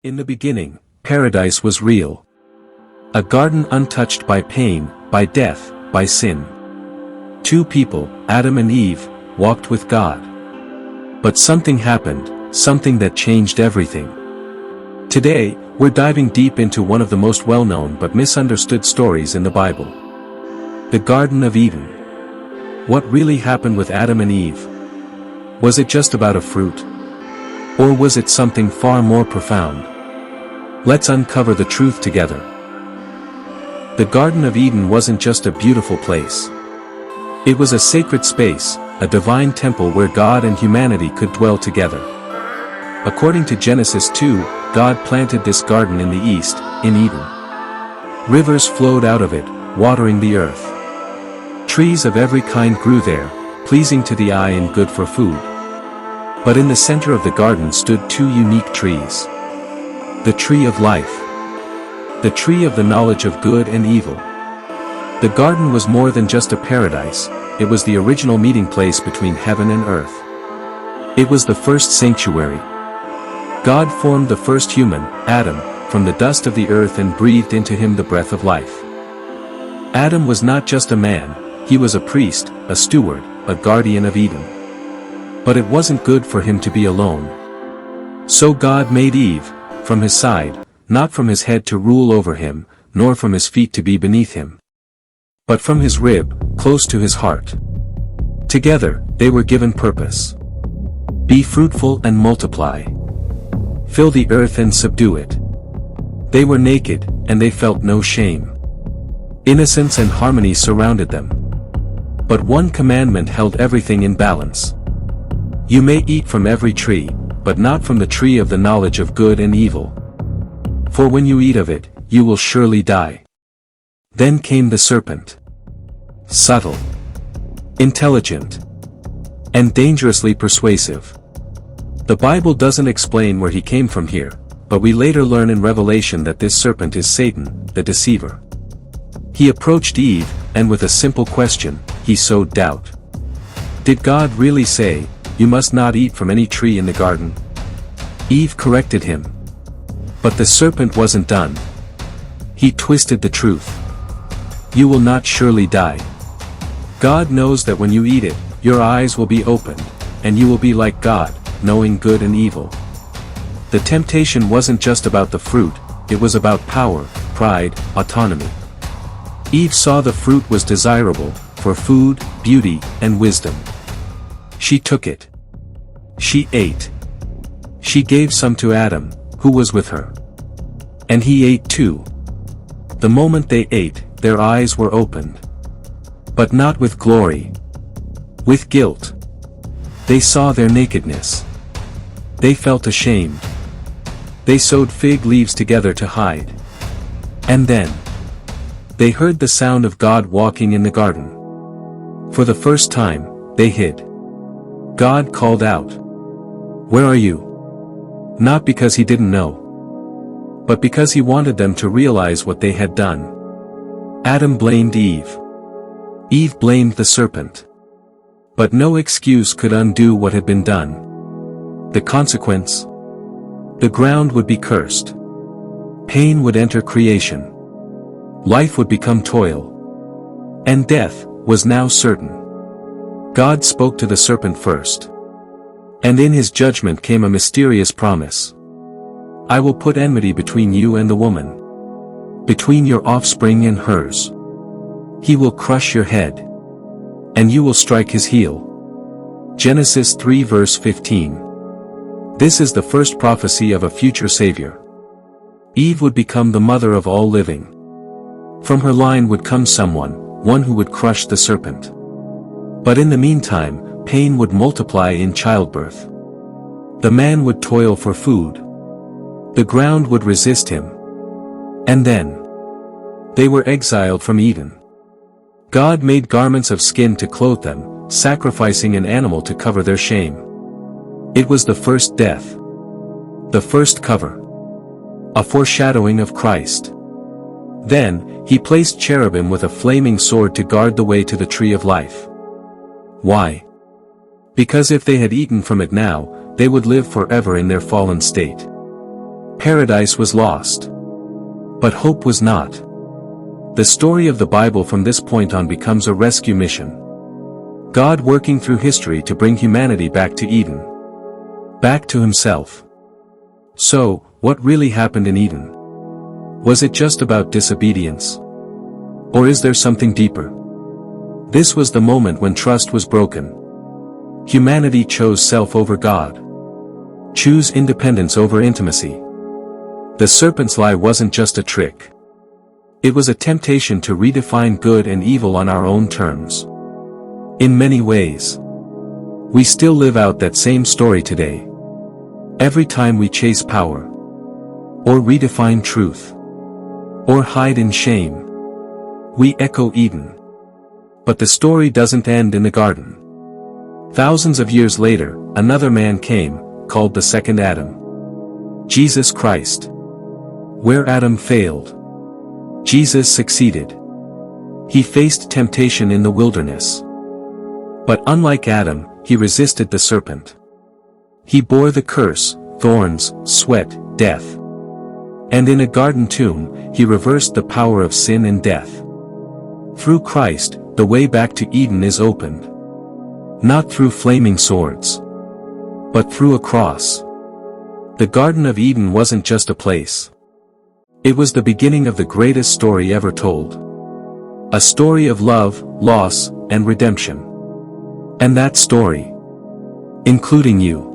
In the beginning, paradise was real. A garden untouched by pain, by death, by sin. Two people, Adam and Eve, walked with God. But something happened, something that changed everything. Today, we're diving deep into one of the most well-known but misunderstood stories in the Bible. The Garden of Eden. What really happened with Adam and Eve? Was it just about a fruit? Or was it something far more profound? Let's uncover the truth together. The Garden of Eden wasn't just a beautiful place. It was a sacred space, a divine temple where God and humanity could dwell together. According to Genesis 2, God planted this garden in the east, in Eden. Rivers flowed out of it, watering the earth. Trees of every kind grew there, pleasing to the eye and good for food. But in the center of the garden stood two unique trees. The tree of life. The tree of the knowledge of good and evil. The garden was more than just a paradise, it was the original meeting place between heaven and earth. It was the first sanctuary. God formed the first human, Adam, from the dust of the earth and breathed into him the breath of life. Adam was not just a man, he was a priest, a steward, a guardian of Eden. But it wasn't good for him to be alone. So God made Eve, from his side, not from his head to rule over him, nor from his feet to be beneath him. But from his rib, close to his heart. Together, they were given purpose. Be fruitful and multiply. Fill the earth and subdue it. They were naked, and they felt no shame. Innocence and harmony surrounded them. But one commandment held everything in balance. You may eat from every tree, but not from the tree of the knowledge of good and evil. For when you eat of it, you will surely die. Then came the serpent. Subtle, intelligent, and dangerously persuasive. The Bible doesn't explain where he came from here, but we later learn in Revelation that this serpent is Satan, the deceiver. He approached Eve, and with a simple question, he sowed doubt. Did God really say, "You must not eat from any tree in the garden"? Eve corrected him. But the serpent wasn't done. He twisted the truth. You will not surely die. God knows that when you eat it, your eyes will be opened, and you will be like God, knowing good and evil. The temptation wasn't just about the fruit, it was about power, pride, autonomy. Eve saw the fruit was desirable, for food, beauty, and wisdom. She took it. She ate. She gave some to Adam, who was with her. And he ate too. The moment they ate, their eyes were opened. But not with glory. With guilt. They saw their nakedness. They felt ashamed. They sewed fig leaves together to hide. And then, they heard the sound of God walking in the garden. For the first time, they hid. God called out. "Where are you?" Not because he didn't know, but because he wanted them to realize what they had done. Adam blamed Eve. Eve blamed the serpent. But no excuse could undo what had been done. The consequence? The ground would be cursed. Pain would enter creation. Life would become toil. And death was now certain. God spoke to the serpent first. And in his judgment came a mysterious promise. "I will put enmity between you and the woman. Between your offspring and hers. He will crush your head. And you will strike his heel." Genesis 3 verse 15. This is the first prophecy of a future savior. Eve would become the mother of all living. From her line would come someone, one who would crush the serpent. But in the meantime, pain would multiply in childbirth. The man would toil for food. The ground would resist him. And then, they were exiled from Eden. God made garments of skin to clothe them, sacrificing an animal to cover their shame. It was the first death. The first cover. A foreshadowing of Christ. Then, he placed cherubim with a flaming sword to guard the way to the tree of life. Why? Because if they had eaten from it now, they would live forever in their fallen state. Paradise was lost. But hope was not. The story of the Bible from this point on becomes a rescue mission. God working through history to bring humanity back to Eden. Back to himself. So, what really happened in Eden? Was it just about disobedience? Or is there something deeper? This was the moment when trust was broken. Humanity chose self over God. Choose independence over intimacy. The serpent's lie wasn't just a trick. It was a temptation to redefine good and evil on our own terms. In many ways, we still live out that same story today. Every time we chase power, or redefine truth, or hide in shame, we echo Eden. But the story doesn't end in the garden. Thousands of years later, another man came, called the second Adam. Jesus Christ. Where Adam failed, Jesus succeeded. He faced temptation in the wilderness. But unlike Adam, he resisted the serpent. He bore the curse, thorns, sweat, death. And in a garden tomb, he reversed the power of sin and death. Through Christ, the way back to Eden is opened. Not through flaming swords, but through a cross. The Garden of Eden wasn't just a place. It was the beginning of the greatest story ever told. A story of love, loss, and redemption. And that story, including you,